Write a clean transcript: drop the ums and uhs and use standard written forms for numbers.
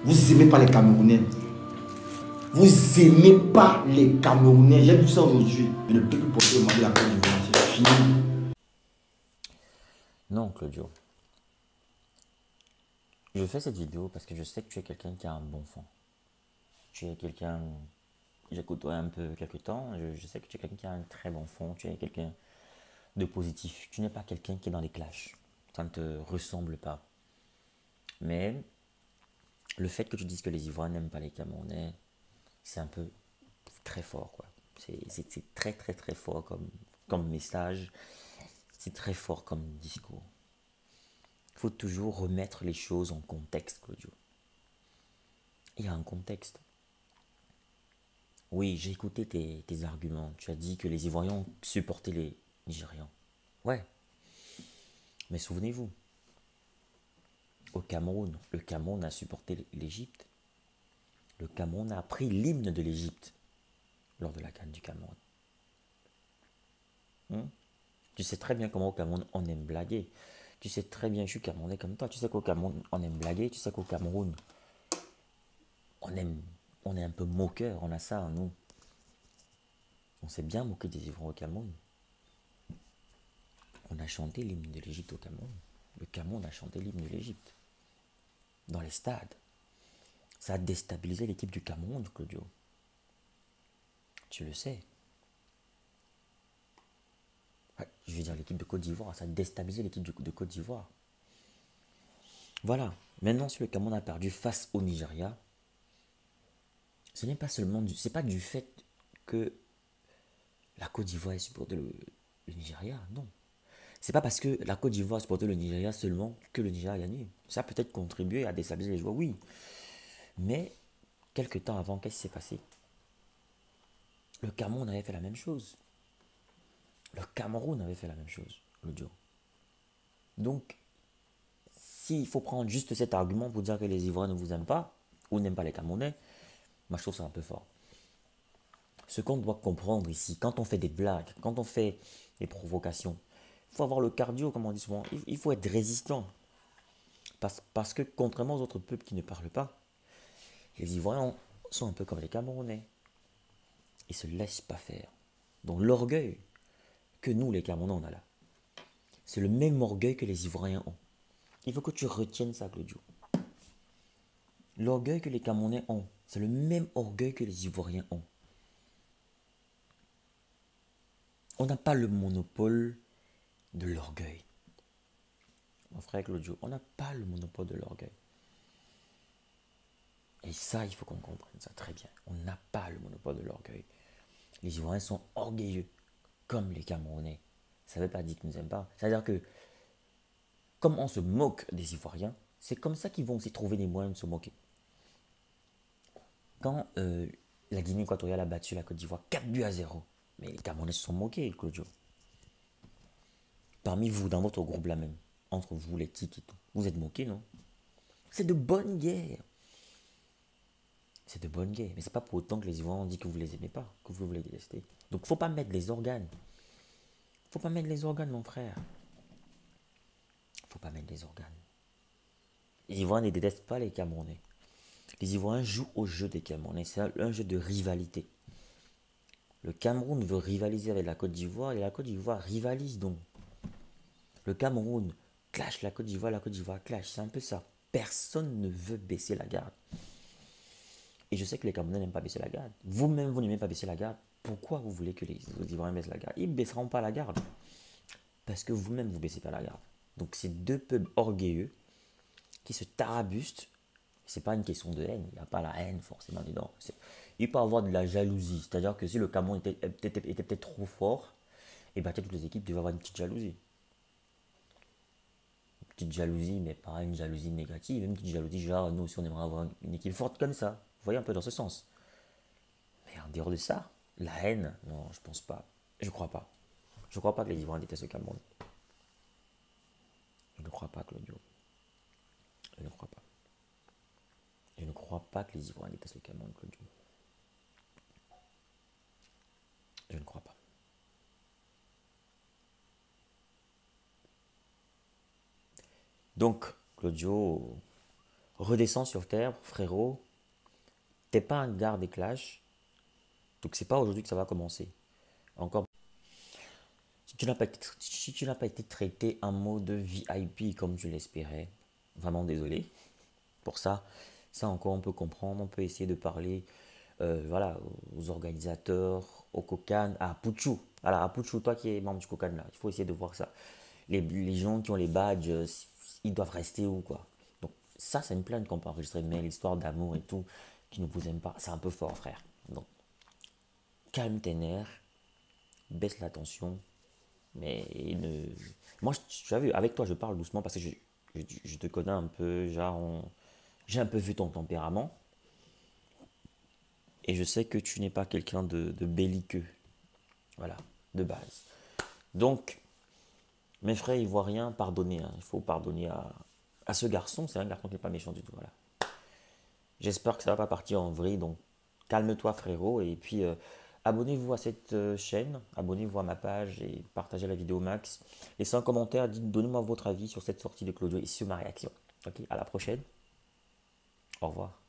Vous n'aimez pas les Camerounais. Vous n'aimez pas les Camerounais. J'ai vu ça aujourd'hui. Je ne peux plus porter le mal de la Côte d'Ivoire. C'est fini. Non, Claudio. Je fais cette vidéo parce que je sais que tu es quelqu'un qui a un bon fond. Tu es quelqu'un. J'écoute un peu quelques temps. Je sais que tu es quelqu'un qui a un très bon fond. Tu es quelqu'un de positif. Tu n'es pas quelqu'un qui est dans les clashs. Ça ne te ressemble pas. Mais le fait que tu dises que les Ivoiriens n'aiment pas les Camerounais, c'est un peu très fort, quoi. C'est très très très fort comme message. C'est très fort comme discours. Il faut toujours remettre les choses en contexte, Claudio. Il y a un contexte. Oui, j'ai écouté tes arguments. Tu as dit que les Ivoiriens supportaient les Nigérians. Ouais, mais souvenez-vous, au Cameroun, le Cameroun a supporté l'Égypte. Le Cameroun a pris l'hymne de l'Égypte lors de la CAN du Cameroun. Hmm. Tu sais très bien comment au Cameroun on aime blaguer. Tu sais très bien, je suis Camerounais comme toi. Tu sais qu'au Cameroun on aime blaguer. Tu sais qu'au Cameroun on aime, on est un peu moqueur. On a ça en nous. On s'est bien moqué des Ivoiriens au Cameroun. On a chanté l'hymne de l'Égypte au Cameroun. Le Cameroun a chanté l'hymne de l'Égypte dans les stades. Ça a déstabilisé l'équipe du Cameroun, Claudio. Tu le sais. Ouais, je veux dire l'équipe de Côte d'Ivoire. Ça a déstabilisé l'équipe de Côte d'Ivoire. Voilà. Maintenant, si le Cameroun a perdu face au Nigeria, ce n'est pas seulement du, c'est pas du fait que la Côte d'Ivoire ait supporté le Nigeria. Non. C'est pas parce que la Côte d'Ivoire a supporté le Nigeria seulement que le Nigeria a gagné. Ça a peut-être contribué à déstabiliser les joueurs, oui. Mais, quelques temps avant, qu'est-ce qui s'est passé? Le Cameroun avait fait la même chose. Le Cameroun avait fait la même chose, l'audio. Donc, s'il faut prendre juste cet argument pour dire que les Ivoiriens ne vous aiment pas, ou n'aiment pas les Camerounais, moi je trouve ça un peu fort. Ce qu'on doit comprendre ici, quand on fait des blagues, quand on fait des provocations, il faut avoir le cardio, comme on dit souvent. Il faut être résistant. Parce que contrairement aux autres peuples qui ne parlent pas, les Ivoiriens sont un peu comme les Camerounais. Ils ne se laissent pas faire. Donc l'orgueil que nous, les Camerounais, on a là, c'est le même orgueil que les Ivoiriens ont. Il faut que tu retiennes ça, Claudio. L'orgueil que les Camerounais ont, c'est le même orgueil que les Ivoiriens ont. On n'a pas le monopole de l'orgueil. Mon frère Claudio, on n'a pas le monopole de l'orgueil. Et ça, il faut qu'on comprenne ça très bien. On n'a pas le monopole de l'orgueil. Les Ivoiriens sont orgueilleux, comme les Camerounais. Ça ne veut pas dire qu'ils ne nous aiment pas. C'est-à-dire que, comme on se moque des Ivoiriens, c'est comme ça qu'ils vont aussi trouver des moyens de se moquer. Quand la Guinée équatoriale a battu la Côte d'Ivoire 4 buts à 0, mais les Camerounais se sont moqués, Claudio. Parmi vous, dans votre groupe là même, entre vous, les tics et tout, vous êtes moqués, non? C'est de bonne guerre. C'est de bonne guerre. Mais c'est pas pour autant que les Ivoiriens ont dit que vous les aimez pas, que vous les détestez. Donc faut pas mettre les organes. Faut pas mettre les organes, mon frère. Faut pas mettre les organes. Les Ivoiriens ne détestent pas les Camerounais. Les Ivoiriens jouent au jeu des Camerounais. C'est un jeu de rivalité. Le Cameroun veut rivaliser avec la Côte d'Ivoire et la Côte d'Ivoire rivalise donc. Le Cameroun clash la Côte d'Ivoire clash. C'est un peu ça. Personne ne veut baisser la garde. Et je sais que les Camerounais n'aiment pas baisser la garde. Vous-même, vous n'aimez pas baisser la garde. Pourquoi vous voulez que les Ivoiriens baissent la garde? Ils ne baisseront pas la garde. Parce que vous-même, vous ne baissez pas la garde. Donc, c'est deux peuples orgueilleux qui se tarabustent. C'est pas une question de haine. Il n'y a pas la haine forcément dedans. Il peut y avoir de la jalousie. C'est-à-dire que si le Cameroun était peut-être trop fort, et bien toutes les équipes devaient avoir une petite jalousie. Une petite jalousie, mais pas une jalousie négative. Une petite jalousie, genre, nous aussi, on aimerait avoir une équipe forte comme ça. Vous voyez un peu dans ce sens. Mais en dehors de ça, la haine, non, je pense pas. Je crois pas. Je crois pas que les Ivoiriens détestent le Cameroun. Je ne crois pas, Claudio. Je ne crois pas. Je ne crois pas que les Ivoiriens détestent le Cameroun, Claudio. Je ne crois pas. Donc, Claudio, redescends sur terre, frérot. T'es pas un gars des clashs, donc c'est pas aujourd'hui que ça va commencer. Encore, si tu n'as pas été traité un mot de VIP comme je l'espérais, vraiment désolé pour ça. Ça encore on peut comprendre, on peut essayer de parler voilà, aux organisateurs, au Kokan, à Puchu. Voilà, à Puchu, toi qui es membre du Kokan là, il faut essayer de voir ça. Les gens qui ont les badges, ils doivent rester où quoi. Donc ça c'est une plainte qu'on peut enregistrer, mais l'histoire d'amour et tout, qui ne vous aime pas, c'est un peu fort frère. Donc calme tes nerfs, baisse la tension, mais ne... Moi, tu as vu, avec toi je parle doucement parce que je te connais un peu, genre j'ai un peu vu ton tempérament. Et je sais que tu n'es pas quelqu'un de belliqueux. Voilà, de base. Donc, mes frères ivoiriens, pardonnez. Hein. Il faut pardonner à ce garçon. C'est un garçon qui n'est pas méchant du tout. Voilà. J'espère que ça ne va pas partir en vrille. Donc, calme-toi, frérot. Et puis, abonnez-vous à cette chaîne. Abonnez-vous à ma page et partagez la vidéo max. Laissez un commentaire. Donnez-moi votre avis sur cette sortie de Claudio et sur ma réaction. Ok, à la prochaine. Au revoir.